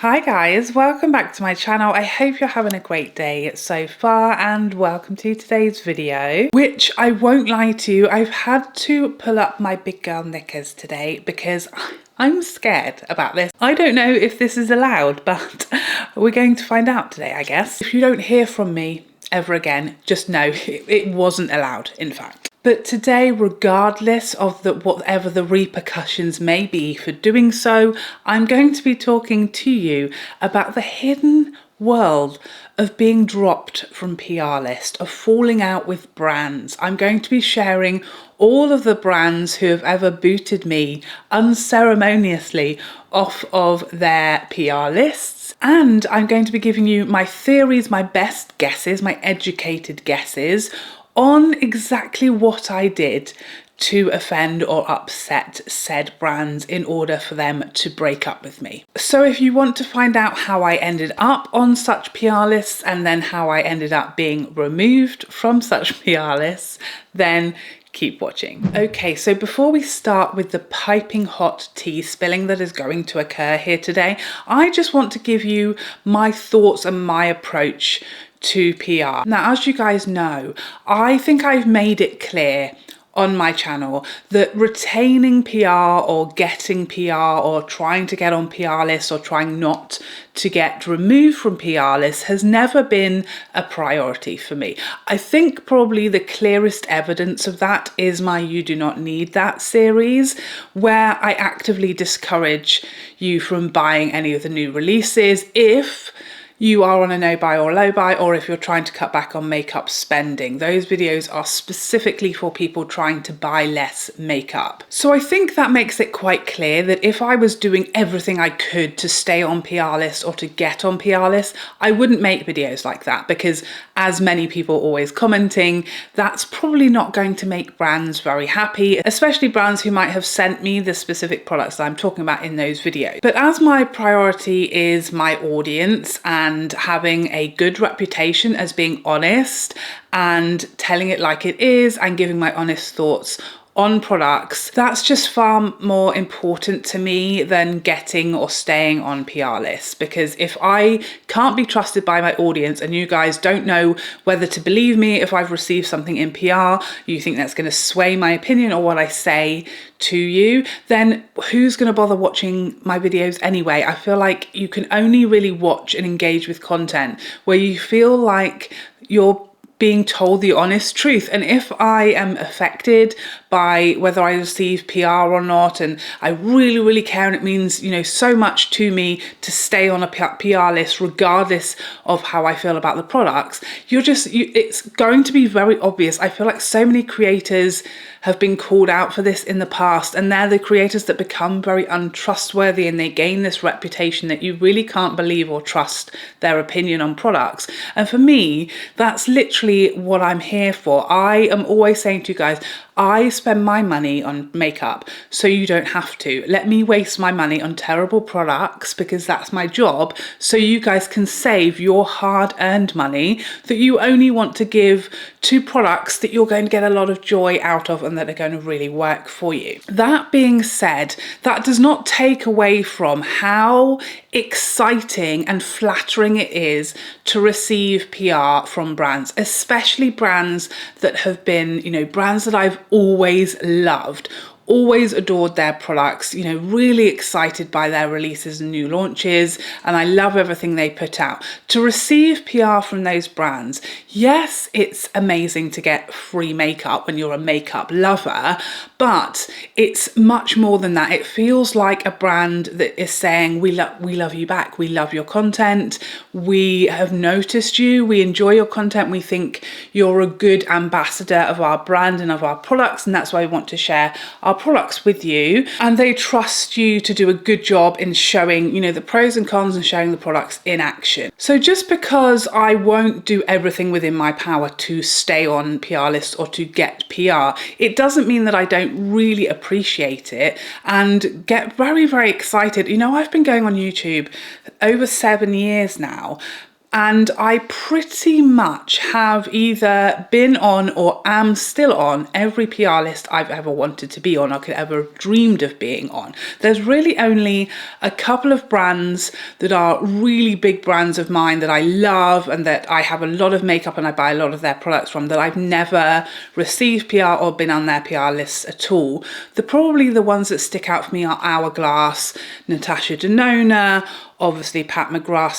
Hi guys, welcome back to my channel. I hope you're having a great day so far and welcome to today's video, which I won't lie to you, I've had to pull up my big girl knickers today because I'm scared about this. I don't know if this is allowed, but we're going to find out today, I guess. If you don't hear from me ever again, just know it wasn't allowed, in fact. But today, regardless of whatever the repercussions may be for doing so, I'm going to be talking to you about the hidden world of being dropped from PR list, of falling out with brands. I'm going to be sharing all of the brands who have ever booted me unceremoniously off of their PR lists. And I'm going to be giving you my theories, my best guesses, my educated guesses on exactly what I did to offend or upset said brands in order for them to break up with me. So if you want to find out how I ended up on such PR lists and then how I ended up being removed from such PR lists, then keep watching. Okay, so before we start with the piping hot tea spilling that is going to occur here today, I just want to give you my thoughts and my approach to PR. Now, as you guys know, I think I've made it clear on my channel that retaining PR or getting PR or trying to get on PR lists or trying not to get removed from PR lists has never been a priority for me. I think probably the clearest evidence of that is my You Do Not Need That series, where I actively discourage you from buying any of the new releases if you are on a no buy or low buy, or if you're trying to cut back on makeup spending. Those videos are specifically for people trying to buy less makeup. So I think that makes it quite clear that if I was doing everything I could to stay on PR lists or to get on PR lists, I wouldn't make videos like that because, as many people always commenting, that's probably not going to make brands very happy, especially brands who might have sent me the specific products that I'm talking about in those videos. But as my priority is my audience and having a good reputation as being honest and telling it like it is and giving my honest thoughts on products, that's just far more important to me than getting or staying on PR lists. Because if I can't be trusted by my audience and you guys don't know whether to believe me if I've received something in PR, you think that's going to sway my opinion or what I say to you, then who's going to bother watching my videos anyway? I feel like you can only really watch and engage with content where you feel like you're being told the honest truth. And if I am affected by whether I receive PR or not, and I really care and it means, you know, so much to me to stay on a PR list regardless of how I feel about the products, it's going to be very obvious. I feel like so many creators have been called out for this in the past, and they're the creators that become very untrustworthy and they gain this reputation that you really can't believe or trust their opinion on products. And for me, that's literally what I'm here for. I am always saying to you guys, I spend my money on makeup so you don't have to. Let me waste my money on terrible products because that's my job, so you guys can save your hard-earned money that you only want to give to products that you're going to get a lot of joy out of and that are going to really work for you. That being said, that does not take away from how exciting and flattering it is to receive PR from brands, especially brands that have been, you know, brands that I've always loved, always adored their products, you know, really excited by their releases and new launches, and I love everything they put out. To receive PR from those brands, yes, it's amazing to get free makeup when you're a makeup lover, but it's much more than that. It feels like a brand that is saying, we love you back, we love your content, we have noticed you, we enjoy your content, we think you're a good ambassador of our brand and of our products, and that's why we want to share our products with you, and they trust you to do a good job in showing, you know, the pros and cons and showing the products in action. So just because I won't do everything within my power to stay on PR lists or to get PR, it doesn't mean that I don't really appreciate it and get very excited. You know, I've been going on YouTube over 7 years now, And I pretty much have either been on or am still on every PR list I've ever wanted to be on or could ever have dreamed of being on. There's really only a couple of brands that are really big brands of mine that I love and that I have a lot of makeup and I buy a lot of their products from that I've never received PR or been on their PR lists at all. Probably the ones that stick out for me are Hourglass, Natasha, Denona. Obviously, Pat McGrath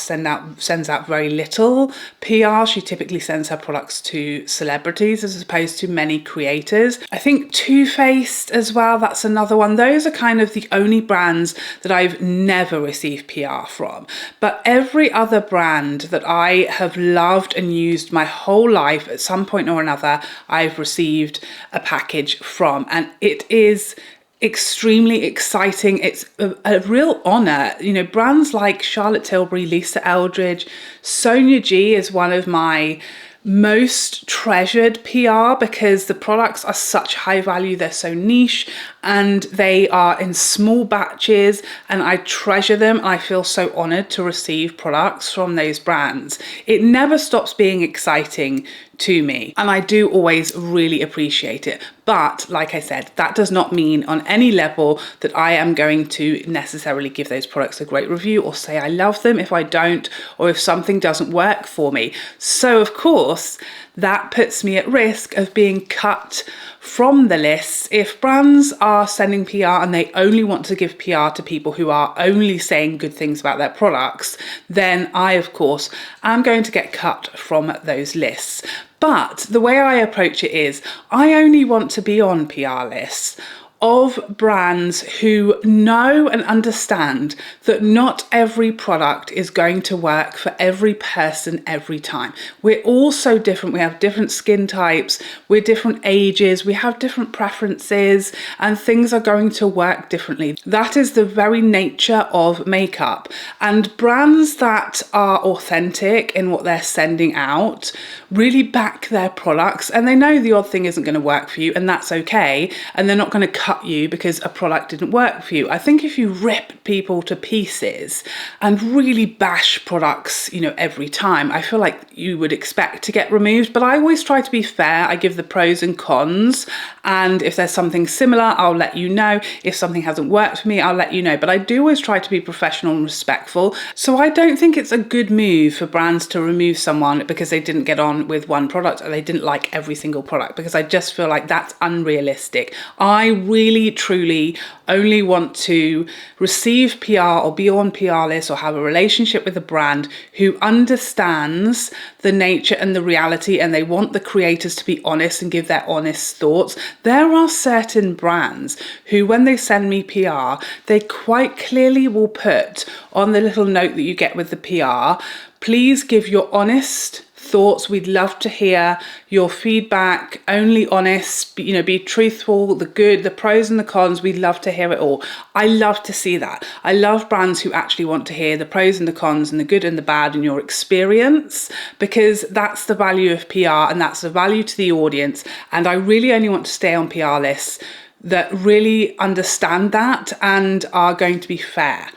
sends out very little PR. She typically sends her products to celebrities as opposed to many creators. I think Too Faced as well, that's another one. Those are kind of the only brands that I've never received PR from. But every other brand that I have loved and used my whole life, at some point or another, I've received a package from. And it is extremely exciting. It's a real honor. You know, brands like Charlotte Tilbury, Lisa Eldridge, Sonia G is one of my most treasured PR because the products are such high value, they're so niche and they are in small batches and I treasure them. I feel so honored to receive products from those brands. It never stops being exciting to me and I do always really appreciate it. But like I said, that does not mean on any level that I am going to necessarily give those products a great review or say I love them if I don't, or if something doesn't work for me. So of course, that puts me at risk of being cut from the lists. If brands are sending PR and they only want to give PR to people who are only saying good things about their products, then I, of course, am going to get cut from those lists. But the way I approach it is I only want to be on PR lists of brands who know and understand that not every product is going to work for every person every time. We're all so different. We have different skin types, we're different ages, we have different preferences, and things are going to work differently. That is the very nature of makeup. And brands that are authentic in what they're sending out really back their products, and they know the odd thing isn't going to work for you, and that's okay, and they're not going to cut you because a product didn't work for you. I think if you rip people to pieces and really bash products, you know, every time, I feel like you would expect to get removed. But I always try to be fair. I give the pros and cons, and if there's something similar, I'll let you know. If something hasn't worked for me, I'll let you know. But I do always try to be professional and respectful. So I don't think it's a good move for brands to remove someone because they didn't get on with one product or they didn't like every single product, because I just feel like that's unrealistic. I really truly only want to receive PR or be on PR lists or have a relationship with a brand who understands the nature and the reality, and they want the creators to be honest and give their honest thoughts. There are certain brands who, when they send me PR, they quite clearly will put on the little note that you get with the PR, please give your honest thoughts. We'd love to hear your feedback, only honest, be truthful, the good, the pros and the cons. We'd love to hear it all. I love to see that. I love brands who actually want to hear the pros and the cons and the good and the bad in your experience, because that's the value of PR and that's the value to the audience. And I really only want to stay on PR lists that really understand that and are going to be fair.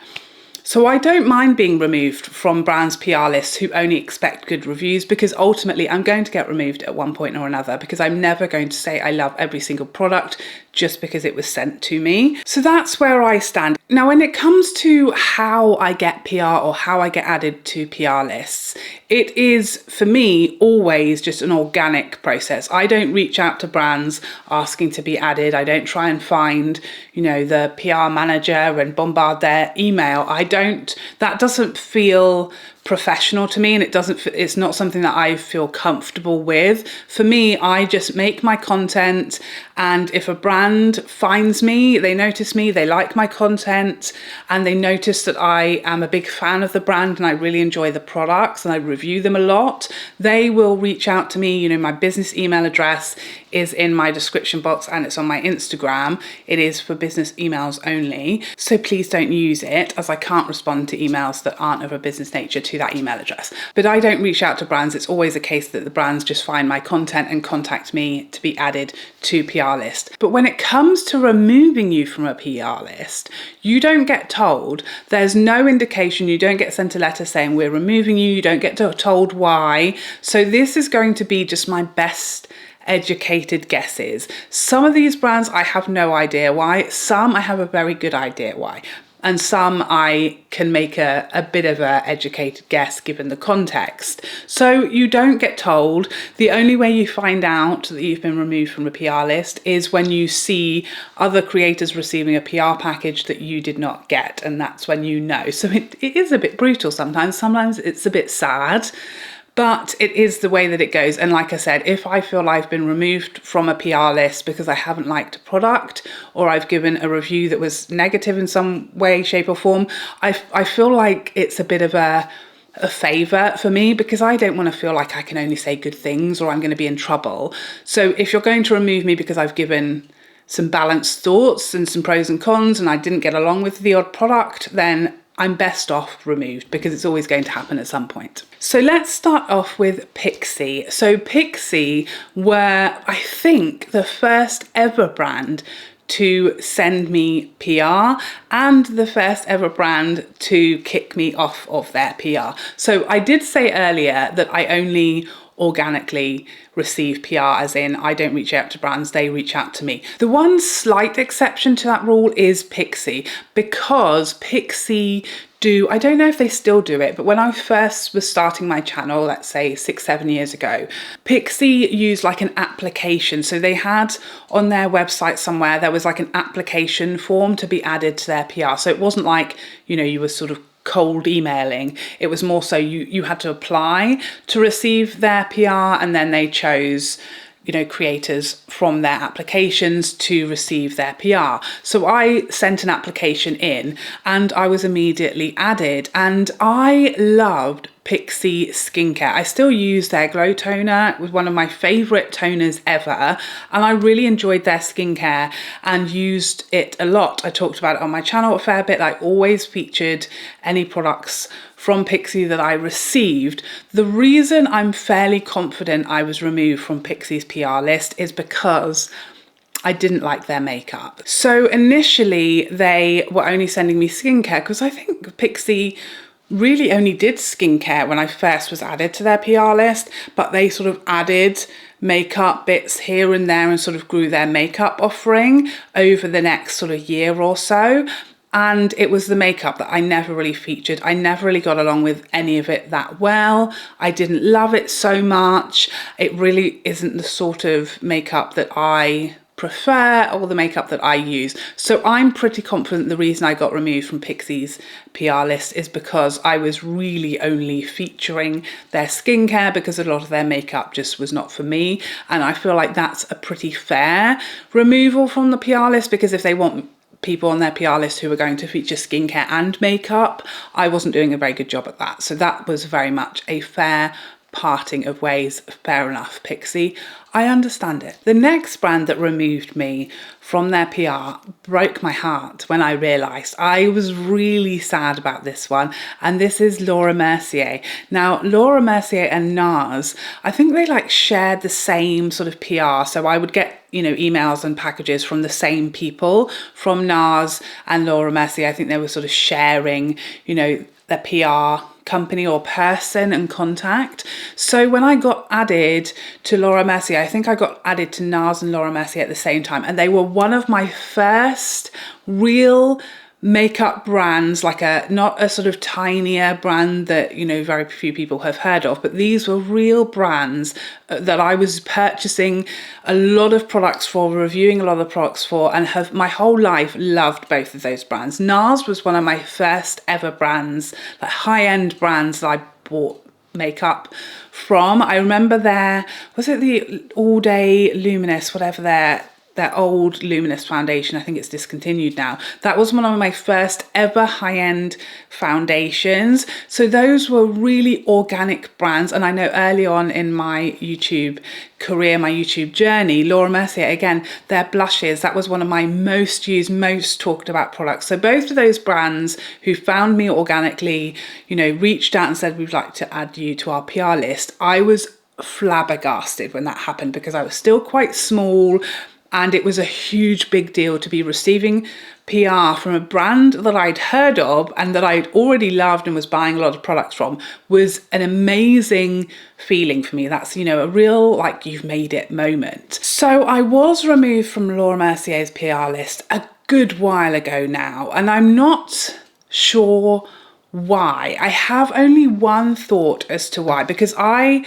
So I don't mind being removed from brands' PR lists who only expect good reviews, because ultimately I'm going to get removed at one point or another, because I'm never going to say I love every single product just because it was sent to me. So that's where I stand. Now, when it comes to how I get PR or how I get added to PR lists, it is, for me, always just an organic process. I don't reach out to brands asking to be added. I don't try and find, the PR manager and bombard their email. That doesn't feel professional to me, and it's not something that I feel comfortable with. For me, I just make my content, and if a brand finds me, they notice me, they like my content, and they notice that I am a big fan of the brand and I really enjoy the products and I review them a lot, they will reach out to me. My business email address is in my description box and it's on my Instagram. It is for business emails only, so please don't use it, as I can't respond to emails that aren't of a business nature to that email address. But I don't reach out to brands. It's always a case that the brands just find my content and contact me to be added to PR list. But when it comes to removing you from a PR list, you don't get told. There's no indication. You don't get sent a letter saying we're removing you. You don't get told why. So this is going to be just my best educated guesses. Some of these brands I have no idea why. Some I have a very good idea why. And some I can make a bit of a educated guess given the context. So you don't get told. The only way you find out that you've been removed from the PR list is when you see other creators receiving a PR package that you did not get, and that's when you know. So it is a bit brutal sometimes. Sometimes it's a bit sad. But it is the way that it goes. And like I said, if I feel I've been removed from a PR list because I haven't liked a product, or I've given a review that was negative in some way, shape or form, I feel like it's a bit of a favour for me, because I don't want to feel like I can only say good things or I'm going to be in trouble. So if you're going to remove me because I've given some balanced thoughts and some pros and cons and I didn't get along with the odd product, then I'm best off removed, because it's always going to happen at some point. So let's start off with Pixie. So Pixie were, I think, the first ever brand to send me PR and the first ever brand to kick me off of their PR. So I did say earlier that I only organically receive PR, as in I don't reach out to brands, they reach out to me. The one slight exception to that rule is Pixie, because Pixie do, I don't know if they still do it, but when I first was starting my channel, let's say 6-7 years ago, Pixie used like an application. So they had on their website somewhere, there was like an application form to be added to their PR. So it wasn't like, you know, you were sort of cold emailing. It was more so you had to apply to receive their PR, and then they chose, you know, creators from their applications to receive their PR. So I sent an application in and I was immediately added, and I loved Pixie skincare. I still use their glow toner. It was one of my favorite toners ever, and I really enjoyed their skincare and used it a lot. I talked about it on my channel a fair bit. I always featured any products from Pixie that I received. The reason I'm fairly confident I was removed from Pixie's PR list is because I didn't like their makeup. So initially they were only sending me skincare, because I think Pixie really only did skincare when I first was added to their PR list, but they sort of added makeup bits here and there and sort of grew their makeup offering over the next sort of year or so. And it was the makeup that I never really featured. I never really got along with any of it that well. I didn't love it so much. It really isn't the sort of makeup that I prefer or the makeup that I use. So I'm pretty confident the reason I got removed from Pixie's PR list is because I was really only featuring their skincare, because a lot of their makeup just was not for me. And I feel like that's a pretty fair removal from the PR list, because if they want people on their PR list who are going to feature skincare and makeup, I wasn't doing a very good job at that. So that was very much a fair parting of ways. Fair enough, Pixie. I understand it. The next brand that removed me from their PR broke my heart when I realised. I was really sad about this one, and this is Laura Mercier. Now, Laura Mercier and Nars, I think they like shared the same sort of PR. So I would get, you know, emails and packages from the same people, from Nars and Laura Mercier. I think they were sort of sharing, you know, their PR company or person and contact. So when I got added to Laura Mercier, I think I got added to Nars and Laura Mercier at the same time, and they were one of my first real makeup brands, like not a sort of tinier brand that, you know, very few people have heard of, but these were real brands that I was purchasing a lot of products for, reviewing a lot of products for, and have my whole life loved both of those brands. Nars was one of my first ever brands, like high-end brands that I bought makeup from. I remember was it the All Day Luminous, whatever their their old Luminous foundation. I think it's discontinued now. That was one of my first ever high-end foundations. So those were really organic brands. And I know early on in my YouTube career, my YouTube journey, Laura Mercier, again, their blushes, that was one of my most used, most talked about products. So both of those brands who found me organically, you know, reached out and said, we'd like to add you to our PR list. I was flabbergasted when that happened because I was still quite small. And it was a huge big deal to be receiving PR from a brand that I'd heard of and that I'd already loved and was buying a lot of products from. Was an amazing feeling for me. That's, you know, a real like you've made it moment. So I was removed from Laura Mercier's PR list a good while ago now, and I'm not sure why. I have only one thought as to why, because I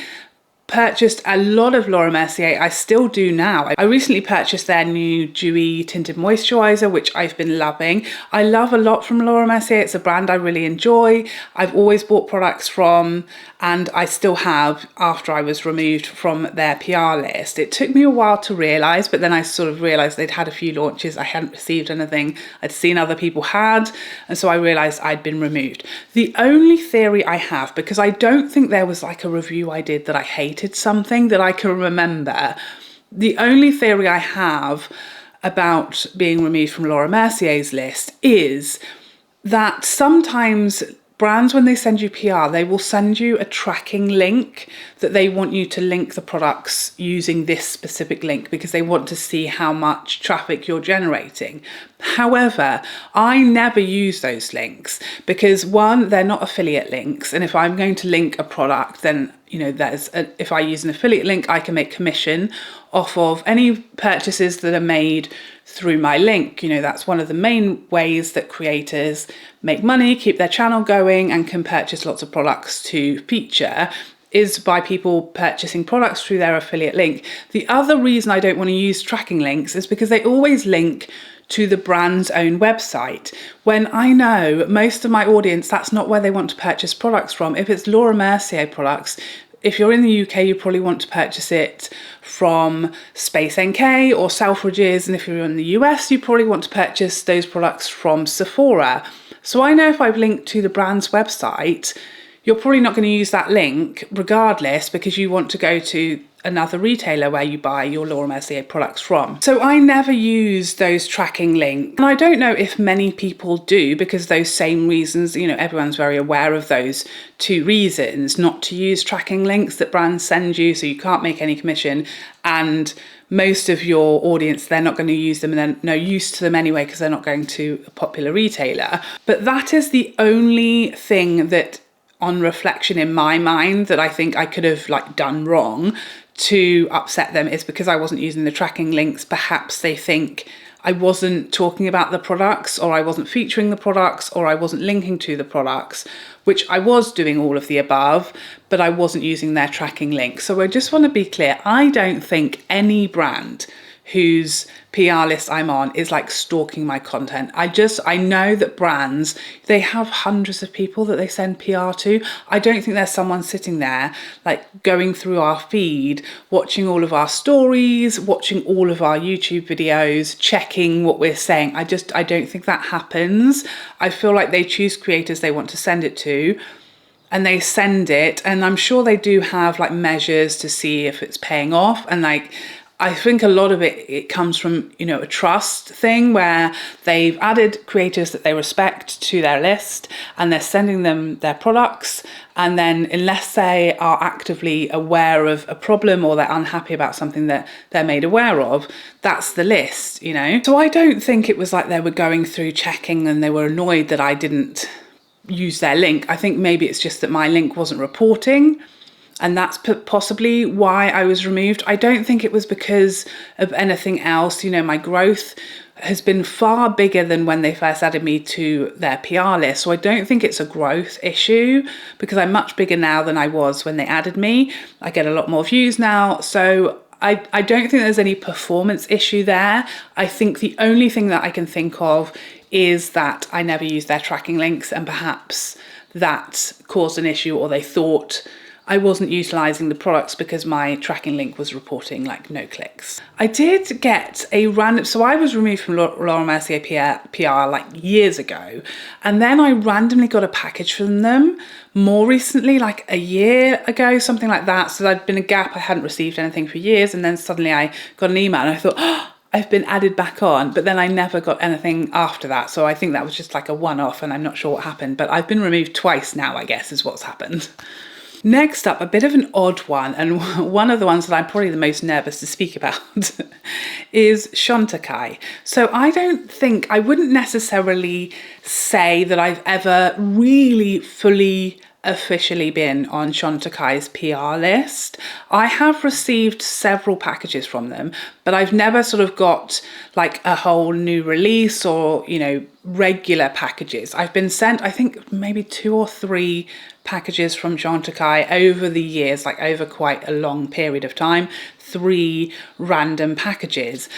purchased a lot of Laura Mercier. I still do now. I recently purchased their new dewy tinted moisturizer, which I've been loving. I love a lot from Laura Mercier. It's a brand I really enjoy. I've always bought products from, and I still have after I was removed from their PR list. It took me a while to realise, but then I sort of realised they'd had a few launches. I hadn't received anything I'd seen other people had, and so I realised I'd been removed. The only theory I have, because I don't think there was like a review I did that I hated something that I can remember. The only theory I have about being removed from Laura Mercier's list is that sometimes brands, when they send you PR, they will send you a tracking link that they want you to link the products using this specific link because they want to see how much traffic you're generating. However, I never use those links because one, they're not affiliate links. And if I'm going to link a product, then, you know, if I use an affiliate link, I can make commission off of any purchases that are made through my link. You know, that's one of the main ways that creators make money, keep their channel going, and can purchase lots of products to feature, is by people purchasing products through their affiliate link. The other reason I don't want to use tracking links is because they always link to the brand's own website, when I know most of my audience, that's not where they want to purchase products from. If it's Laura Mercier products, if you're in the UK, you probably want to purchase it from Space NK or Selfridges. And if you're in the US, you probably want to purchase those products from Sephora. So I know if I've linked to the brand's website, you're probably not going to use that link regardless because you want to go to another retailer where you buy your Laura Mercier products from. So I never use those tracking links. And I don't know if many people do because those same reasons, you know, everyone's very aware of those two reasons, not to use tracking links that brands send you so you can't make any commission. And most of your audience, they're not going to use them and they're no use to them anyway because they're not going to a popular retailer. But that is the only thing that on reflection in my mind that I think I could have like done wrong to upset them, is because I wasn't using the tracking links. Perhaps they think I wasn't talking about the products, or I wasn't featuring the products, or I wasn't linking to the products, which I was doing all of the above, but I wasn't using their tracking links. So I just want to be clear. I don't think any brand whose PR list I'm on is like stalking my content. I know that brands, they have hundreds of people that they send PR to. I don't think there's someone sitting there like going through our feed, watching all of our stories, watching all of our YouTube videos, checking what we're saying. I don't think that happens. I feel like they choose creators they want to send it to, and they send it, and I'm sure they do have like measures to see if it's paying off. And like, I think a lot of it comes from, you know, a trust thing where they've added creators that they respect to their list and they're sending them their products. And then unless they are actively aware of a problem or they're unhappy about something that they're made aware of, that's the list, you know. So I don't think it was like they were going through checking and they were annoyed that I didn't use their link. I think maybe it's just that my link wasn't reporting, and that's possibly why I was removed. I don't think it was because of anything else. You know, my growth has been far bigger than when they first added me to their PR list. So I don't think it's a growth issue because I'm much bigger now than I was when they added me. I get a lot more views now. So I don't think there's any performance issue there. I think the only thing that I can think of is that I never used their tracking links, and perhaps that caused an issue, or they thought I wasn't utilizing the products because my tracking link was reporting like no clicks. I did get a random, so I was removed from Laura Mercier PR like years ago, and then I randomly got a package from them more recently, like a year ago, something like that. So there'd been a gap, I hadn't received anything for years, and then suddenly I got an email and I thought, oh, I've been added back on, but then I never got anything after that. So I think that was just like a one-off and I'm not sure what happened, but I've been removed twice now, I guess, is what's happened. Next up, a bit of an odd one, and one of the ones that I'm probably the most nervous to speak about is Shantai. So I wouldn't necessarily say that I've ever really fully officially been on Shantakai's PR list. I have received several packages from them, but I've never sort of got like a whole new release or, you know, regular packages. I've been sent, I think, maybe 2 or 3 packages from Shantai over the years, like over quite a long period of time, 3 random packages.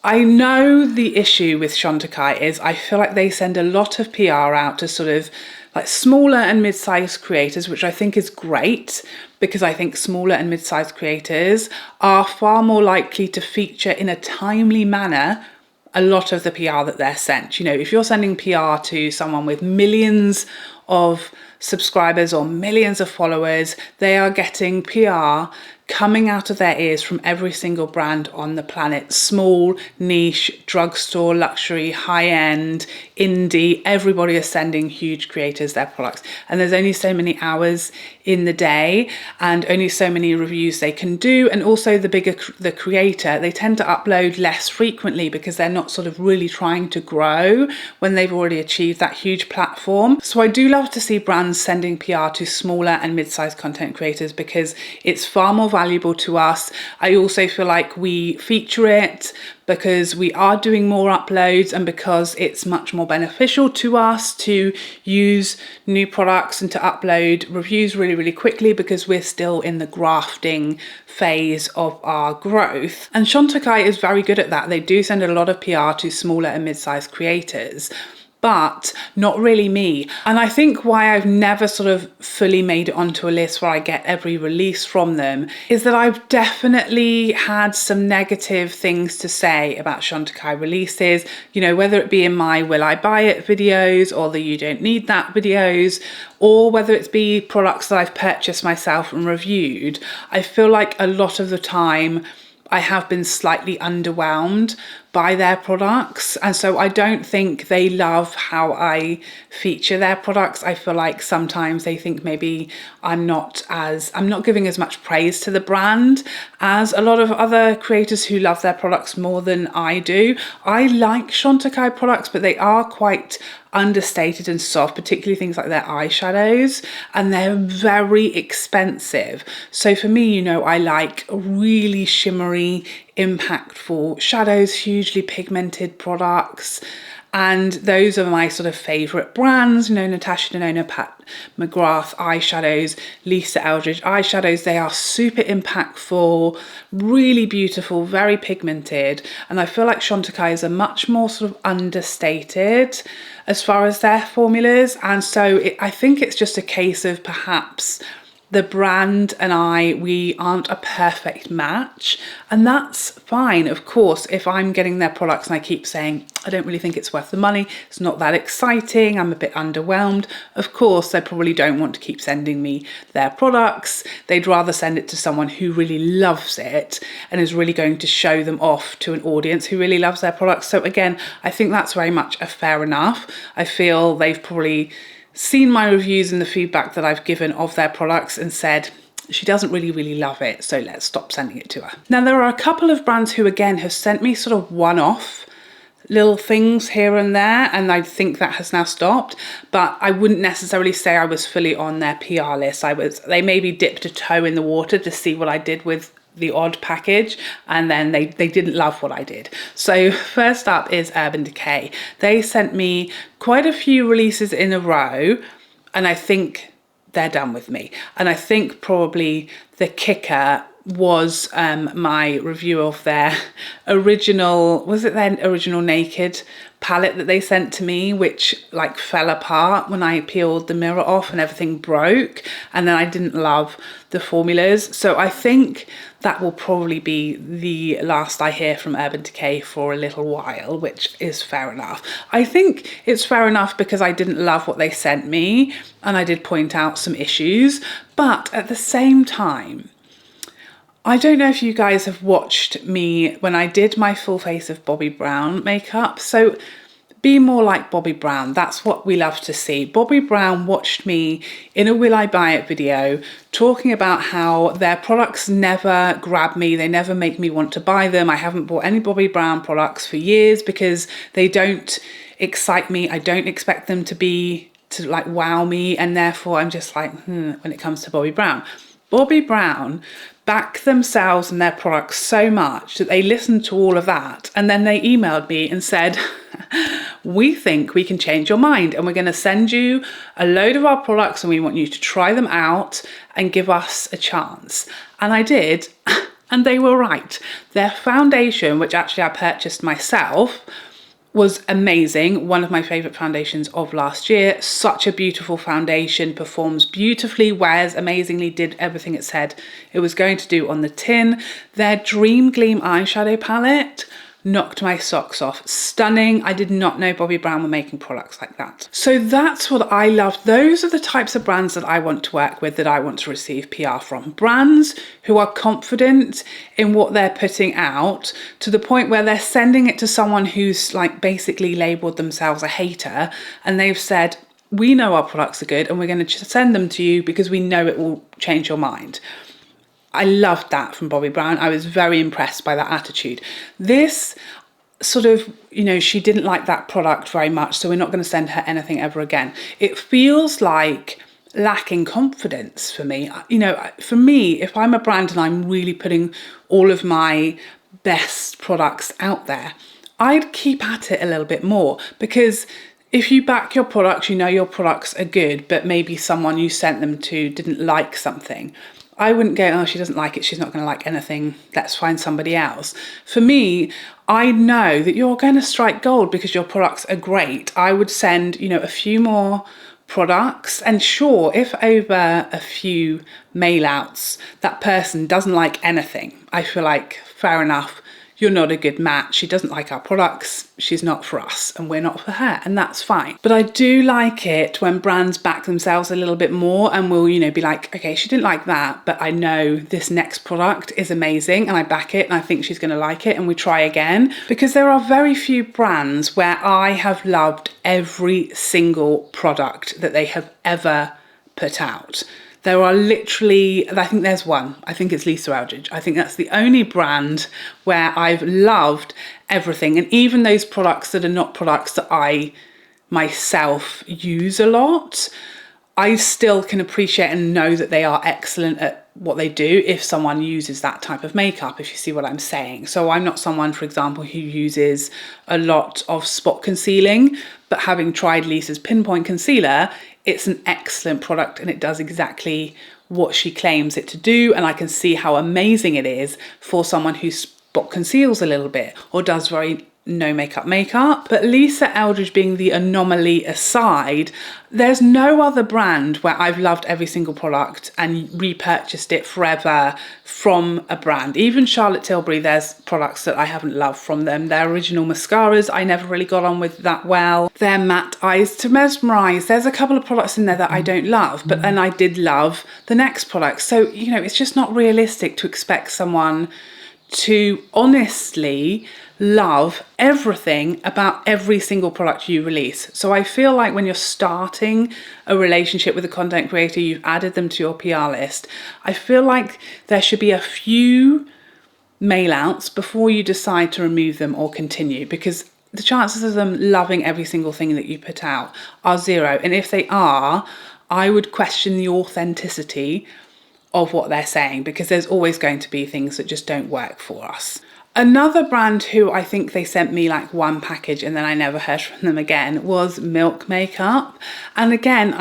I know the issue with Shantai is I feel like they send a lot of PR out to sort of like smaller and mid-sized creators, which I think is great because I think smaller and mid-sized creators are far more likely to feature in a timely manner a lot of the PR that they're sent. You know, if you're sending PR to someone with millions of subscribers or millions of followers, they are getting PR coming out of their ears from every single brand on the planet. Small, niche, drugstore, luxury, high-end, indie, everybody is sending huge creators their products. And there's only so many hours in the day and only so many reviews they can do. And also the bigger the creator, they tend to upload less frequently because they're not sort of really trying to grow when they've already achieved that huge platform. So I do love to see brands sending PR to smaller and mid-sized content creators because it's far more valuable to us. I also feel like we feature it because we are doing more uploads and because it's much more beneficial to us to use new products and to upload reviews really, really quickly because we're still in the grafting phase of our growth. And Shantai is very good at that. They do send a lot of PR to smaller and mid-sized creators, but not really me. And I think why I've never sort of fully made it onto a list where I get every release from them is that I've definitely had some negative things to say about Shantai releases, you know, whether it be in my will I buy it videos or the you don't need that videos, or whether it's be products that I've purchased myself and reviewed. I feel like a lot of the time I have been slightly underwhelmed by their products, and so I don't think they love how I feature their products. I feel like sometimes they think maybe I'm not giving as much praise to the brand as a lot of other creators who love their products more than I do. I like Shantai products, but they are quite understated and soft, particularly things like their eyeshadows, and they're very expensive. So for me, you know, I like really shimmery, impactful shadows, hugely pigmented products, and those are my sort of favorite brands, you know, Natasha, Denona, McGrath eyeshadows, Lisa Eldridge eyeshadows. They are super impactful, really beautiful, very pigmented, and I feel like Shantai is a much more sort of understated as far as their formulas. And so I think it's just a case of perhaps the brand and we aren't a perfect match, and that's fine. Of course, if I'm getting their products and I keep saying, I don't really think it's worth the money, it's not that exciting, I'm a bit underwhelmed, of course, they probably don't want to keep sending me their products. They'd rather send it to someone who really loves it and is really going to show them off to an audience who really loves their products. So again, I think that's very much a fair enough. I feel they've probably seen my reviews and the feedback that I've given of their products and said, she doesn't really love it, so let's stop sending it to her. Now, there are a couple of brands who again have sent me sort of one-off little things here and there, and I think that has now stopped, but I wouldn't necessarily say I was fully on their PR list. They maybe dipped a toe in the water to see what I did with the odd package, and then they didn't love what I did. So first up is Urban Decay. They sent me quite a few releases in a row, and I think they're done with me. And I think probably the kicker was my review of their original, was it their original Naked palette that they sent to me, which like fell apart when I peeled the mirror off and everything broke, and then I didn't love the formulas. So I think that will probably be the last I hear from Urban Decay for a little while, which is fair enough. I think it's fair enough because I didn't love what they sent me and I did point out some issues, but at the same time, I don't know if you guys have watched me when I did my full face of Bobbi Brown makeup. So be more like Bobbi Brown. That's what we love to see. Bobbi Brown watched me in a Will I Buy It video talking about how their products never grab me. They never make me want to buy them. I haven't bought any Bobbi Brown products for years because they don't excite me. I don't expect them to like wow me. And therefore I'm just like, when it comes to Bobbi Brown. Bobbi Brown back themselves and their products so much that they listened to all of that, and then they emailed me and said, we think we can change your mind and we're going to send you a load of our products and we want you to try them out and give us a chance. And I did, and they were right. Their foundation, which actually I purchased myself, was amazing. One of my favorite foundations of last year. Such a beautiful foundation, performs beautifully, wears amazingly, did everything it said it was going to do on the tin. Their Dream Gleam eyeshadow palette knocked my socks off. Stunning. I did not know Bobbi Brown were making products like that. So that's what I love. Those are the types of brands that I want to work with, that I want to receive PR from. Brands who are confident in what they're putting out to the point where they're sending it to someone who's like basically labeled themselves a hater, and they've said, we know our products are good and we're going to send them to you because we know it will change your mind. I loved that from Bobbi Brown. I was very impressed by that attitude. This sort of, she didn't like that product very much, so we're not going to send her anything ever again. It feels like lacking confidence for me. For me, if I'm a brand and I'm really putting all of my best products out there, I'd keep at it a little bit more, because if you back your products, your products are good, but maybe someone you sent them to didn't like something, I wouldn't go, oh, she doesn't like it, she's not going to like anything, let's find somebody else. For me, I know that you're going to strike gold because your products are great. I would send, a few more products, and sure, if over a few mail outs that person doesn't like anything, I feel like fair enough, you're not a good match. She doesn't like our products, she's not for us, and we're not for her, and that's fine. But I do like it when brands back themselves a little bit more and will, be like, okay, she didn't like that, but I know this next product is amazing and I back it and I think she's going to like it, and we try again. Because there are very few brands where I have loved every single product that they have ever put out. There are literally, I think there's one, I think it's Lisa Eldridge. I think that's the only brand where I've loved everything. And even those products that are not products that I myself use a lot, I still can appreciate and know that they are excellent at what they do if someone uses that type of makeup, if you see what I'm saying. So I'm not someone, for example, who uses a lot of spot concealing, but having tried Lisa's Pinpoint Concealer, it's an excellent product and it does exactly what she claims it to do. And I can see how amazing it is for someone who spot conceals a little bit or does very no makeup. But Lisa Eldridge being the anomaly aside, there's no other brand where I've loved every single product and repurchased it forever from a brand. Even Charlotte Tilbury, there's products that I haven't loved from them. Their original mascaras, I never really got on with that well. Their matte eyes to mesmerize, there's a couple of products in there that I don't love, but then I did love the next product. So, it's just not realistic to expect someone to honestly love everything about every single product you release. So I feel like when you're starting a relationship with a content creator, you've added them to your PR list, I feel like there should be a few mail outs before you decide to remove them or continue, because the chances of them loving every single thing that you put out are zero. And if they are, I would question the authenticity of what they're saying, because there's always going to be things that just don't work for us. Another brand who I think they sent me like one package and then I never heard from them again was Milk Makeup. And again,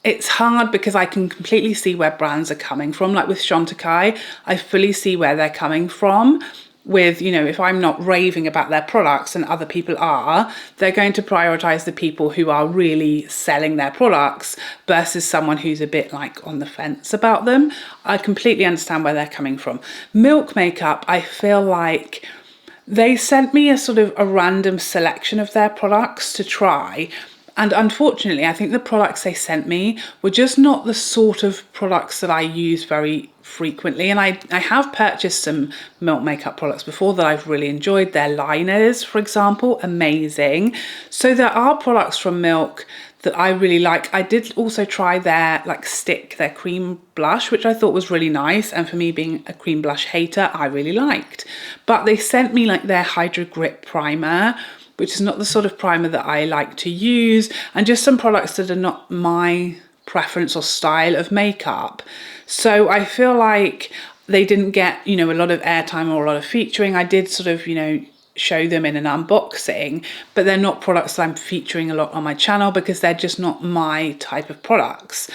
it's hard because I can completely see where brands are coming from. Like with Shantai, I fully see where they're coming from. With, you know, if I'm not raving about their products and other people are, they're going to prioritize the people who are really selling their products versus someone who's a bit like on the fence about them. I completely understand where they're coming from. Milk Makeup, I feel like they sent me a sort of a random selection of their products to try. And unfortunately, I think the products they sent me were just not the sort of products that I use very frequently. And I have purchased some Milk Makeup products before that I've really enjoyed. Their liners, for example, amazing. So there are products from Milk that I really like. I did also try their like stick, their cream blush, which I thought was really nice. And for me being a cream blush hater, I really liked. But they sent me like their Hydro Grip primer, which is not the sort of primer that I like to use, and just some products that are not my preference or style of makeup. So I feel like they didn't get, you know, a lot of airtime or a lot of featuring. I did sort of, you know, show them in an unboxing, but they're not products that I'm featuring a lot on my channel because they're just not my type of products.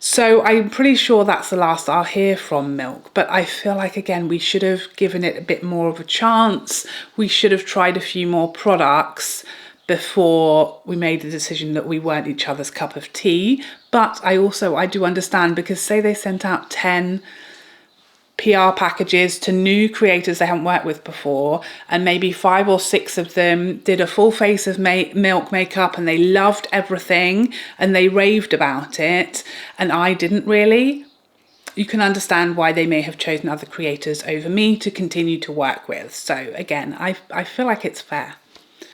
So I'm pretty sure that's the last I'll hear from Milk, but I feel like, again, we should have given it a bit more of a chance. We should have tried a few more products before we made the decision that we weren't each other's cup of tea. But I do understand, because say they sent out 10 PR packages to new creators they haven't worked with before, and maybe 5 or 6 of them did a full face of Milk Makeup and they loved everything and they raved about it, and I didn't really. You can understand why they may have chosen other creators over me to continue to work with. So again, I feel like it's fair.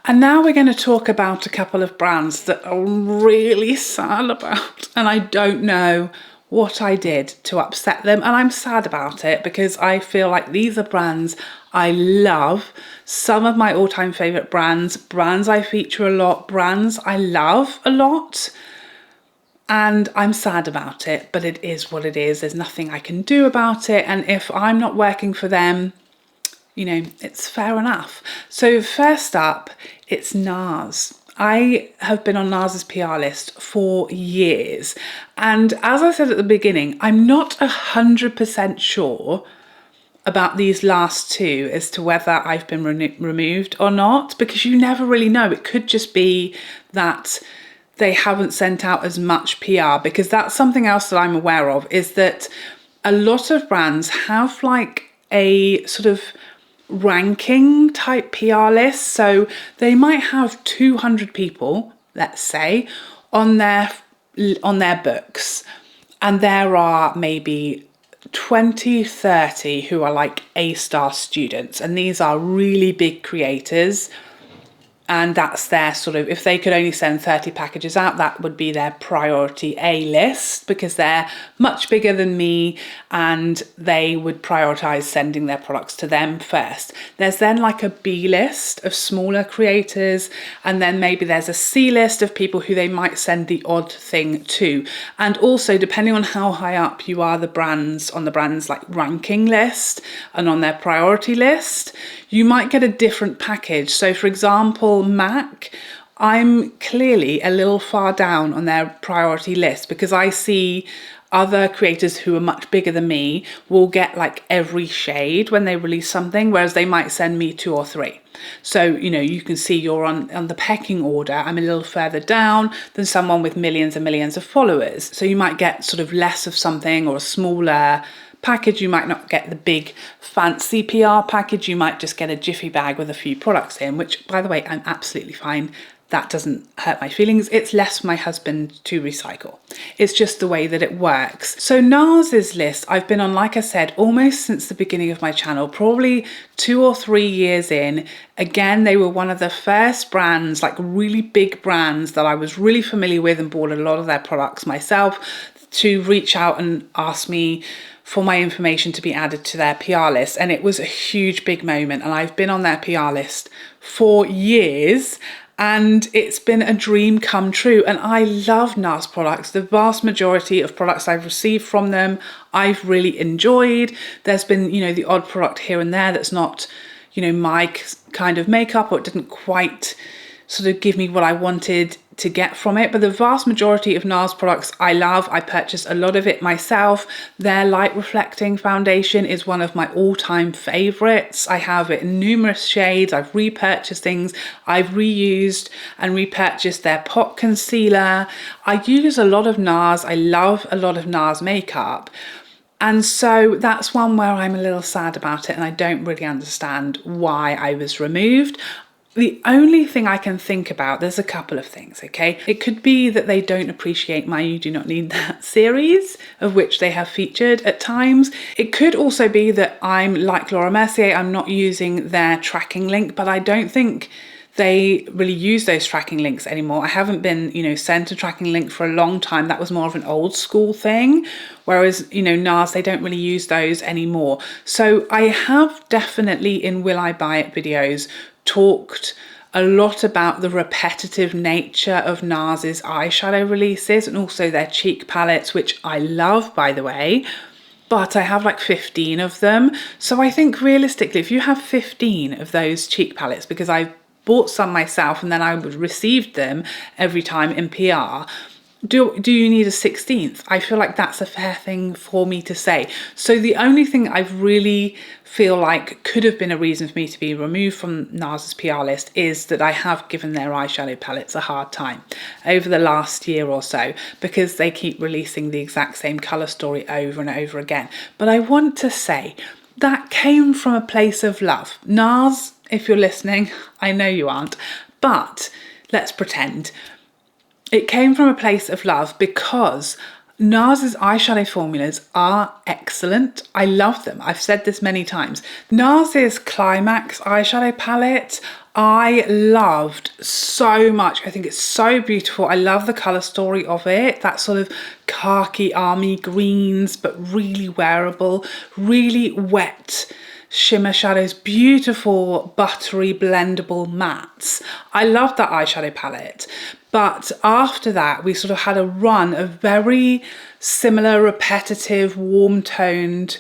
And now we're going to talk about a couple of brands that I'm really sad about, and I don't know what I did to upset them, and I'm sad about it because I feel like these are brands I love, some of my all-time favorite brands I feature a lot, brands I love a lot, and I'm sad about it, but it is what it is. There's nothing I can do about it, and if I'm not working for them, you know, it's fair enough. So first up, it's Nars. I have been on Nars's PR list for years, and as I said at the beginning, I'm not 100% sure about these last two as to whether I've been removed or not, because you never really know. It could just be that they haven't sent out as much PR, because that's something else that I'm aware of, is that a lot of brands have like a sort of ranking type PR list. So they might have 200 people, let's say, on their books, and there are maybe 20, 30 who are like A-star students, and these are really big creators. And that's their sort of, if they could only send 30 packages out, that would be their priority A list, because they're much bigger than me and they would prioritize sending their products to them first. There's then like a B list of smaller creators, and then maybe there's a C list of people who they might send the odd thing to. And also, depending on how high up you are the brands, on the brand's like ranking list and on their priority list, you might get a different package. So for example, MAC, I'm clearly a little far down on their priority list, because I see other creators who are much bigger than me will get like every shade when they release something, whereas they might send me 2 or 3. So, you know, you can see you're on the pecking order. I'm a little further down than someone with millions and millions of followers. So you might get sort of less of something or a smaller package. You might not get the big fancy PR package. You might just get a jiffy bag with a few products in, which, by the way, I'm absolutely fine. That doesn't hurt my feelings. It's less for my husband to recycle. It's just the way that it works. So Nars's list, I've been on, like I said, almost since the beginning of my channel, probably 2 or 3 years in. Again, they were one of the first brands, like really big brands that I was really familiar with and bought a lot of their products myself, to reach out and ask me for my information to be added to their PR list. And it was a huge, big moment. And I've been on their PR list for years, and it's been a dream come true. And I love Nars products. The vast majority of products I've received from them, I've really enjoyed. There's been, you know, the odd product here and there that's not, you know, my kind of makeup, or it didn't quite sort of give me what I wanted to get from it, but the vast majority of NARS products I love. I purchase a lot of it myself. Their light reflecting foundation is one of my all-time favorites. I have it in numerous shades. I've repurchased things. I've reused and repurchased their pot concealer. I use a lot of NARS. I love a lot of NARS makeup. And so that's one where I'm a little sad about it, and I don't really understand why I was removed. The only thing I can think about, there's a couple of things, okay? It could be that they don't appreciate my You Do Not Need That series, of which they have featured at times. It could also be that I'm like Laura Mercier, I'm not using their tracking link, but I don't think they really use those tracking links anymore. I haven't been, you know, sent a tracking link for a long time. That was more of an old school thing. Whereas, you know, NARS, they don't really use those anymore. So I have definitely in Will I Buy It videos talked a lot about the repetitive nature of NARS's eyeshadow releases and also their cheek palettes, which I love, by the way, but I have like 15 of them. So I think realistically, if you have 15 of those cheek palettes, because I bought some myself and then I received them every time in PR, do you need a 16th? I feel like that's a fair thing for me to say. So the only thing I really feel like could have been a reason for me to be removed from NARS's PR list is that I have given their eyeshadow palettes a hard time over the last year or so because they keep releasing the exact same colour story over and over again. But I want to say that came from a place of love. NARS, if you're listening, I know you aren't, but let's pretend. It came from a place of love because NARS's eyeshadow formulas are excellent. I love them. I've said this many times. NARS's Climax eyeshadow palette, I loved so much. I think it's so beautiful. I love the colour story of it. That sort of khaki army greens, but really wearable, really wet shimmer shadows, beautiful buttery blendable mattes. I love that eyeshadow palette. But after that, we sort of had a run of very similar, repetitive, warm-toned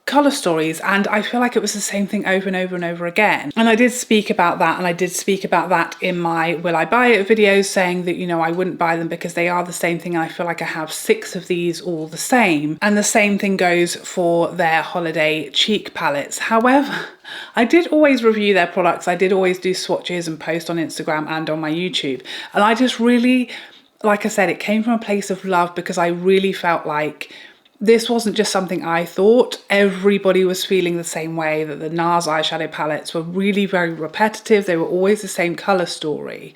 colour stories, and I feel like it was the same thing over and over and over again. And I did speak about that, and I did speak about that in my Will I Buy It videos, saying that, you know, I wouldn't buy them because they are the same thing, and I feel like I have 6 of these all the same. And the same thing goes for their holiday cheek palettes. However, I did always review their products. I did always do swatches and post on Instagram and on my YouTube. And I just really, like I said, it came from a place of love because I really felt like this wasn't just something I thought. Everybody was feeling the same way, that the NARS eyeshadow palettes were really very repetitive. They were always the same colour story.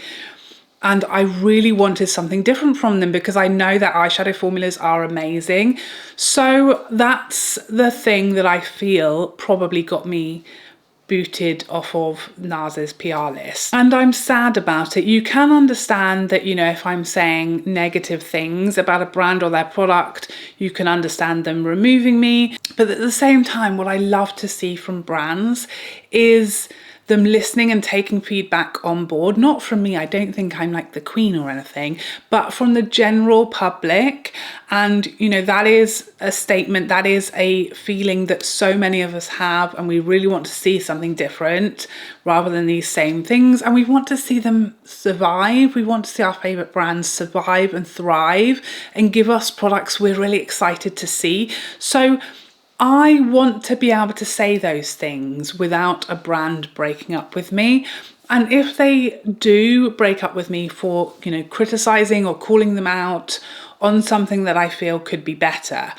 And I really wanted something different from them because I know that eyeshadow formulas are amazing. So that's the thing that I feel probably got me booted off of NARS's PR list. And I'm sad about it. You can understand that, you know, if I'm saying negative things about a brand or their product, you can understand them removing me. But at the same time, what I love to see from brands is them listening and taking feedback on board, not from me, I don't think I'm like the queen or anything, but from the general public. And, you know, that is a statement, that is a feeling that so many of us have, and we really want to see something different rather than these same things. And we want to see them survive. We want to see our favourite brands survive and thrive and give us products we're really excited to see. So I want to be able to say those things without a brand breaking up with me. And if they do break up with me for, you know, criticizing or calling them out on something that I feel could be better,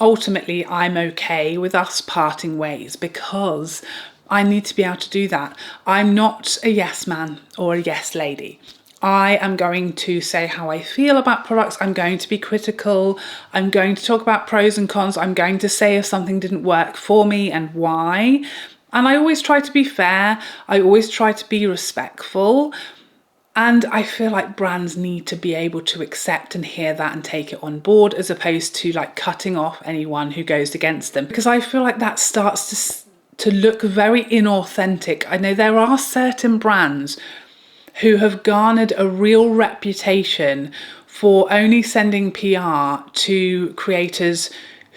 ultimately I'm okay with us parting ways because I need to be able to do that. I'm not a yes man or a yes lady. I am going to say how I feel about products. I'm going to be critical. I'm going to talk about pros and cons. I'm going to say if something didn't work for me and why. And I always try to be fair. I always try to be respectful. And I feel like brands need to be able to accept and hear that and take it on board, as opposed to like cutting off anyone who goes against them. Because I feel like that starts to look very inauthentic. I know there are certain brands who have garnered a real reputation for only sending PR to creators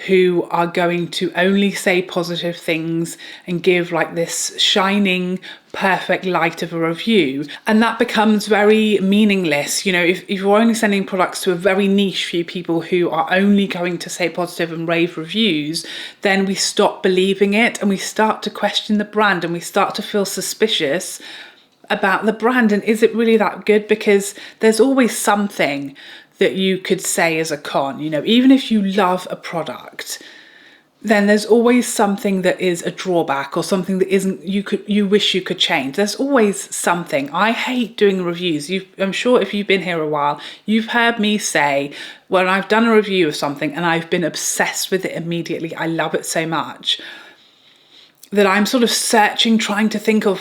who are going to only say positive things and give like this shining perfect light of a review, and that becomes very meaningless. You know, if you're only sending products to a very niche few people who are only going to say positive and rave reviews, then we stop believing it and we start to question the brand and we start to feel suspicious about the brand. And is it really that good? Because there's always something that you could say as a con. You know, even if you love a product, then there's always something that is a drawback or something that isn't, you wish you could change. There's always something. I hate doing reviews. I'm sure if you've been here a while, you've heard me say when I've done a review of something and I've been obsessed with it immediately, I love it so much, that I'm sort of searching, trying to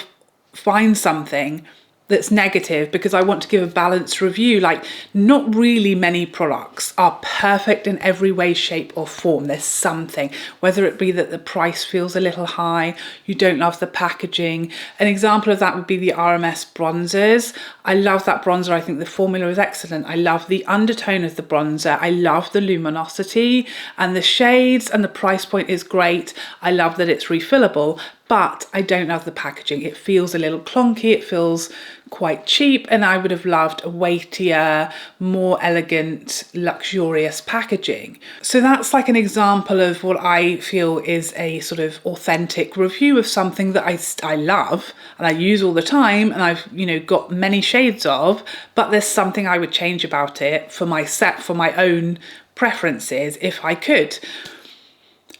find something that's negative because I want to give a balanced review. Like, not really many products are perfect in every way, shape or form. There's something, whether it be that the price feels a little high, you don't love the packaging. An example of that would be the RMS bronzers. I love that bronzer. I think the formula is excellent. I love the undertone of the bronzer. I love the luminosity and the shades, and the price point is great. I love that it's refillable, but I don't love the packaging. It feels a little clunky, it feels quite cheap, and I would have loved a weightier, more elegant, luxurious packaging. So that's like an example of what I feel is a sort of authentic review of something that I love and I use all the time and I've, you know, got many shades of, but there's something I would change about it for my own preferences if I could.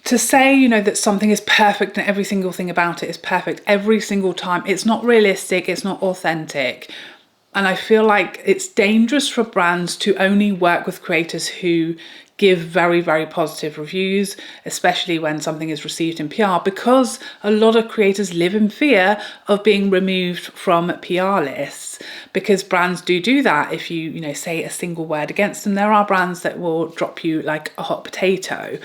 To say, you know, that something is perfect and every single thing about it is perfect every single time, it's not realistic, it's not authentic. And I feel like it's dangerous for brands to only work with creators who give very, very positive reviews, especially when something is received in PR, because a lot of creators live in fear of being removed from PR lists, because brands do that. If you know, say a single word against them, there are brands that will drop you like a hot potato.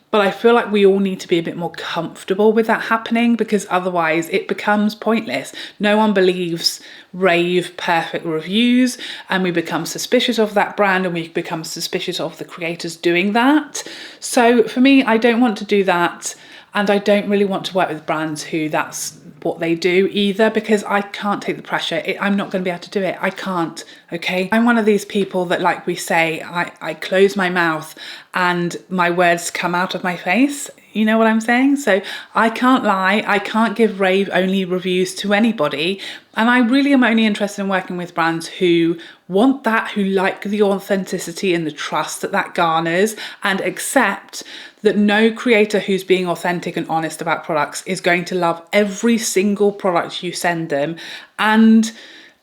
But I feel like we all need to be a bit more comfortable with that happening, because otherwise it becomes pointless. No one believes rave perfect reviews, and we become suspicious of that brand and we become suspicious of the creators doing that. So for me, I don't want to do that, and I don't really want to work with brands who that's what they do either, because I can't take the pressure. I'm not going to be able to do it. I can't, okay? I'm one of these people that, like we say, I close my mouth and my words come out of my face. You know what I'm saying? So I can't lie. I can't give rave only reviews to anybody. And I really am only interested in working with brands who want that, who like the authenticity and the trust that that garners, and accept that no creator who's being authentic and honest about products is going to love every single product you send them and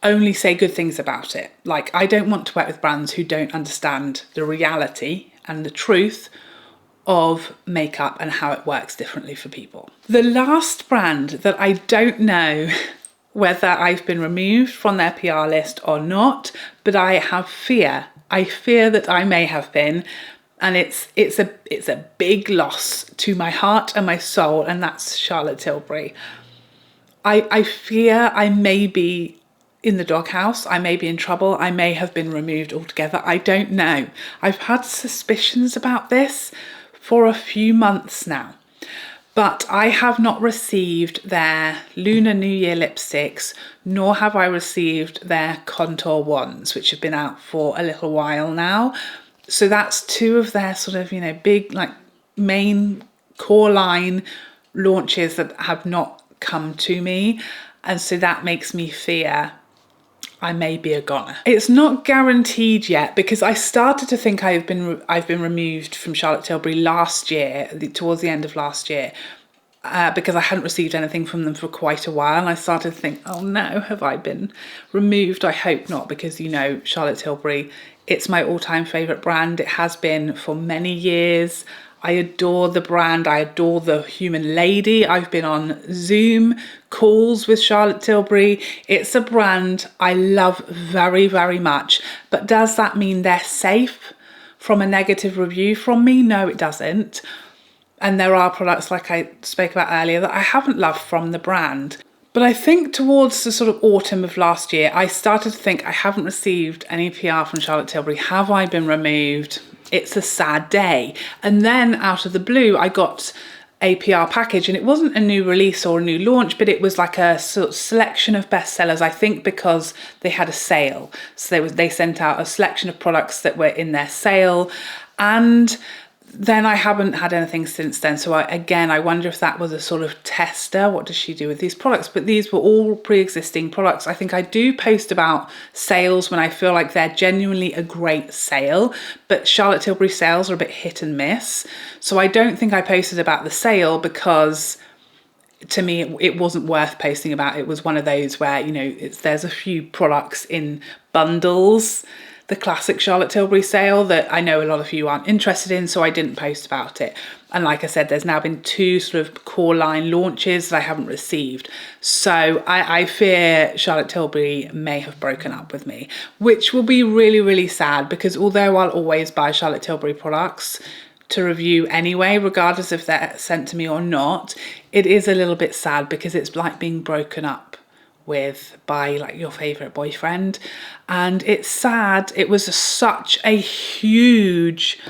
only say good things about it. Like, I don't want to work with brands who don't understand the reality and the truth of makeup and how it works differently for people. The last brand that I don't know whether I've been removed from their PR list or not, but I have fear. I fear that I may have been, and it's a big loss to my heart and my soul, and that's Charlotte Tilbury. I fear I may be in the doghouse, I may be in trouble, I may have been removed altogether. I don't know. I've had suspicions about this for a few months now, but I have not received their Lunar New Year lipsticks, nor have I received their contour ones, which have been out for a little while now. So that's two of their sort of, you know, big, like, main core line launches that have not come to me. And so that makes me fear I may be a goner. It's not guaranteed yet, because I started to think I've been removed from Charlotte Tilbury last year, towards the end of last year, because I hadn't received anything from them for quite a while. And I started to think, oh no, have I been removed? I hope not, because, you know, Charlotte Tilbury, it's my all-time favourite brand. It has been for many years. I adore the brand. I adore the human lady. I've been on Zoom calls with Charlotte Tilbury. It's a brand I love very, very much. But does that mean they're safe from a negative review from me? No, it doesn't. And there are products, like I spoke about earlier, that I haven't loved from the brand. But I think towards the sort of autumn of last year, I started to think, I haven't received any PR from Charlotte Tilbury. Have I been removed? it's a sad day. And then out of the blue, I got a PR package, and it wasn't a new release or a new launch, but it was like a sort of selection of bestsellers, I think because they had a sale. So they sent out a selection of products that were in their sale, and then I haven't had anything since then. So I wonder if that was a sort of tester. What does she do with these products? But these were all pre-existing products. I think I do post about sales when I feel like they're genuinely a great sale, but Charlotte Tilbury sales are a bit hit and miss. So I don't think I posted about the sale because to me, it wasn't worth posting about. It was one of those where, you know, there's a few products in bundles, the classic Charlotte Tilbury sale that I know a lot of you aren't interested in, so I didn't post about it. And like I said, there's now been 2 sort of core line launches that I haven't received. So I fear Charlotte Tilbury may have broken up with me, which will be really, really sad, because although I'll always buy Charlotte Tilbury products to review anyway, regardless if they're sent to me or not, it is a little bit sad because it's like being broken up with by like your favorite boyfriend, and it's sad. It was such a huge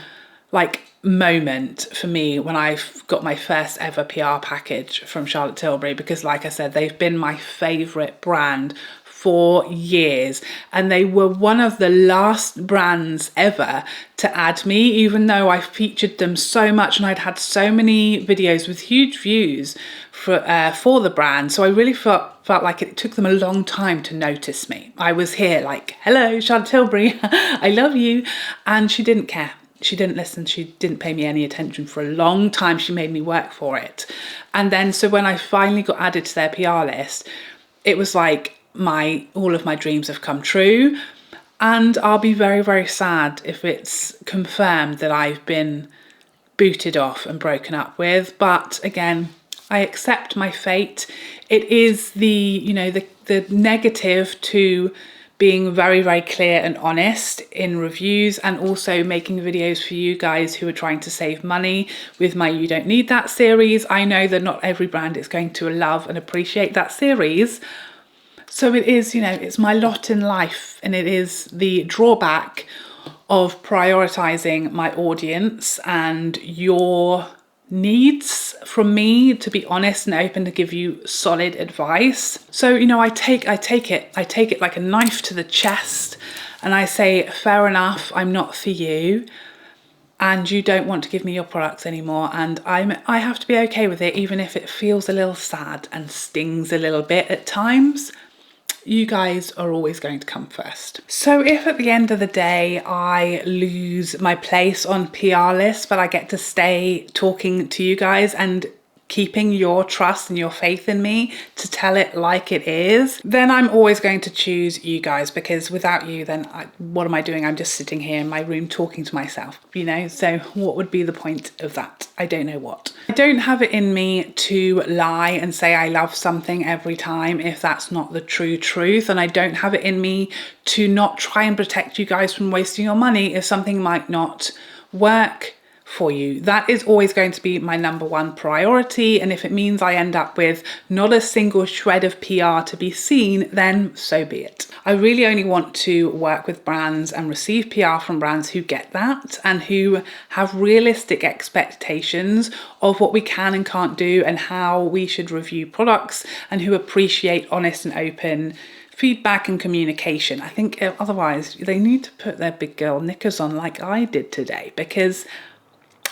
like moment for me when I got my first ever PR package from Charlotte Tilbury, because like I said, they've been my favorite brand for years, and they were one of the last brands ever to add me, even though I featured them so much and I'd had so many videos with huge views for the brand. So I really felt like it took them a long time to notice me. I was here like, hello, Charlotte Tilbury, I love you. And she didn't care. She didn't listen. She didn't pay me any attention for a long time. She made me work for it. And then, so when I finally got added to their PR list, it was like all of my dreams have come true. And I'll be very, very sad if it's confirmed that I've been booted off and broken up with. But again, I accept my fate. It is the negative to being very, very clear and honest in reviews, and also making videos for you guys who are trying to save money with my You Don't Need That series. I know that not every brand is going to love and appreciate that series. So it is, you know, it's my lot in life, and it is the drawback of prioritizing my audience and your needs from me to be honest and open to give you solid advice. So, you know, I take it like a knife to the chest, and I say, fair enough, I'm not for you, and you don't want to give me your products anymore, and I have to be okay with it, even if it feels a little sad and stings a little bit at times. You guys are always going to come first. So if at the end of the day I lose my place on PR lists, but I get to stay talking to you guys and keeping your trust and your faith in me to tell it like it is, then I'm always going to choose you guys, because without you, then what am I doing? I'm just sitting here in my room talking to myself, you know? So what would be the point of that? I don't know what. I don't have it in me to lie and say I love something every time if that's not the true truth. And I don't have it in me to not try and protect you guys from wasting your money if something might not work for you. That is always going to be my #1 priority, and if it means I end up with not a single shred of PR to be seen, then so be it. I really only want to work with brands and receive PR from brands who get that and who have realistic expectations of what we can and can't do and how we should review products, and who appreciate honest and open feedback and communication. I think otherwise they need to put their big girl knickers on like I did today, because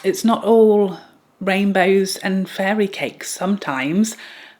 it's not all rainbows and fairy cakes. Sometimes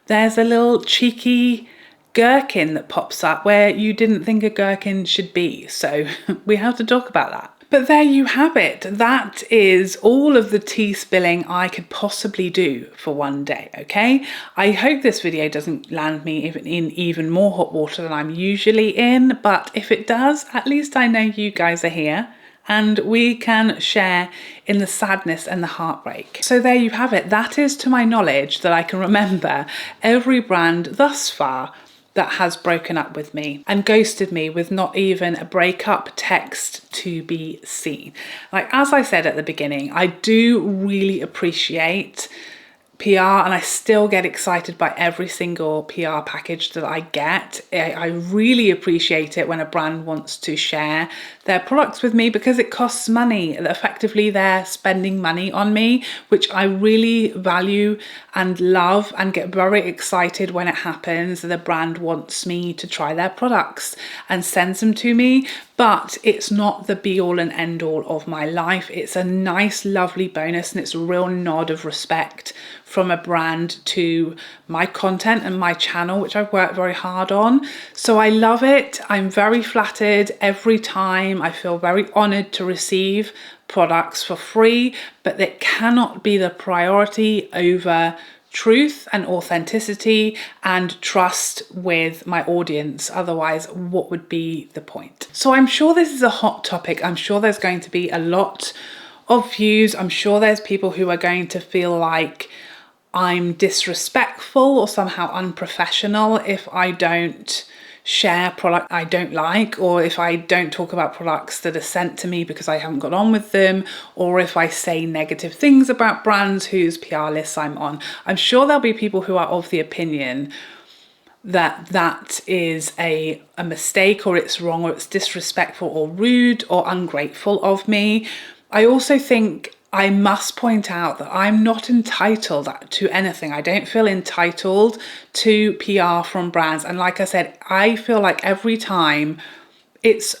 there's a little cheeky gherkin that pops up where you didn't think a gherkin should be. So we have to talk about that. But there you have it. That is all of the tea spilling I could possibly do for one day, okay? I hope this video doesn't land me in even more hot water than I'm usually in, but if it does, at least I know you guys are here, and we can share in the sadness and the heartbreak. So there you have it. That is, to my knowledge, that I can remember, every brand thus far that has broken up with me and ghosted me with not even a breakup text to be seen. Like, as I said at the beginning, I do really appreciate PR, and I still get excited by every single PR package that I get. I really appreciate it when a brand wants to share their products with me because it costs money. Effectively, they're spending money on me, which I really value and love, and get very excited when it happens. The brand wants me to try their products and sends them to me, but it's not the be all and end all of my life. It's a nice, lovely bonus, and it's a real nod of respect from a brand to my content and my channel, which I've worked very hard on. So I love it. I'm very flattered every time. I feel very honored to receive products for free, but it cannot be the priority over truth and authenticity and trust with my audience. Otherwise, what would be the point? So I'm sure this is a hot topic. I'm sure there's going to be a lot of views. I'm sure there's people who are going to feel like I'm disrespectful or somehow unprofessional if I don't share product I don't like, or if I don't talk about products that are sent to me because I haven't got on with them, or if I say negative things about brands whose PR lists I'm on. I'm sure there'll be people who are of the opinion that that is a mistake, or it's wrong, or it's disrespectful or rude or ungrateful of me. I also think I must point out that I'm not entitled to anything. I don't feel entitled to PR from brands. And like I said, I feel like every time it's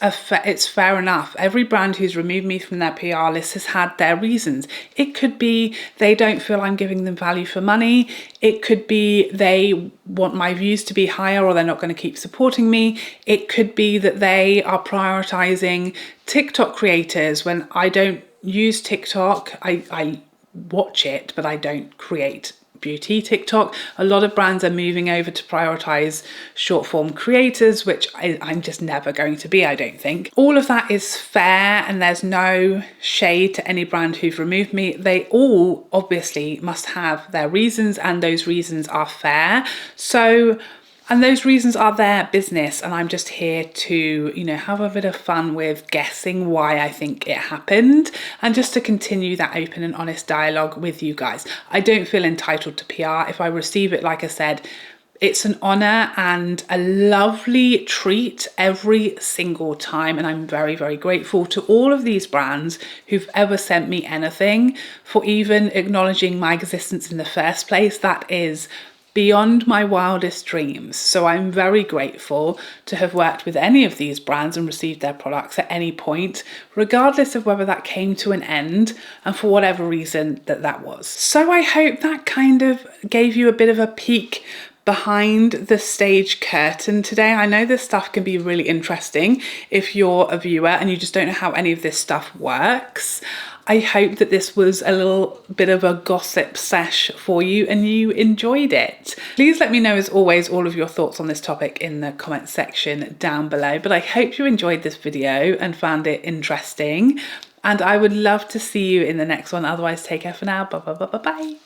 fair enough. Every brand who's removed me from their PR list has had their reasons. It could be they don't feel I'm giving them value for money. It could be they want my views to be higher, or they're not going to keep supporting me. It could be that they are prioritizing TikTok creators when I don't use TikTok. I watch it, but I don't create beauty TikTok. A lot of brands are moving over to prioritize short form creators, which I'm just never going to be, I don't think. All of that is fair, and there's no shade to any brand who've removed me. They all obviously must have their reasons, and those reasons are fair. And those reasons are their business, and I'm just here to, have a bit of fun with guessing why I think it happened, and just to continue that open and honest dialogue with you guys. I don't feel entitled to PR. If I receive it, like I said, it's an honor and a lovely treat every single time, and I'm very, very grateful to all of these brands who've ever sent me anything, for even acknowledging my existence in the first place. That is beyond my wildest dreams. So I'm very grateful to have worked with any of these brands and received their products at any point, regardless of whether that came to an end and for whatever reason that was. So I hope that kind of gave you a bit of a peek behind the stage curtain today. I know this stuff can be really interesting if you're a viewer and you just don't know how any of this stuff works. I hope that this was a little bit of a gossip sesh for you and you enjoyed it. Please let me know, as always, all of your thoughts on this topic in the comment section down below. But I hope you enjoyed this video and found it interesting. And I would love to see you in the next one. Otherwise, take care for now. Bye.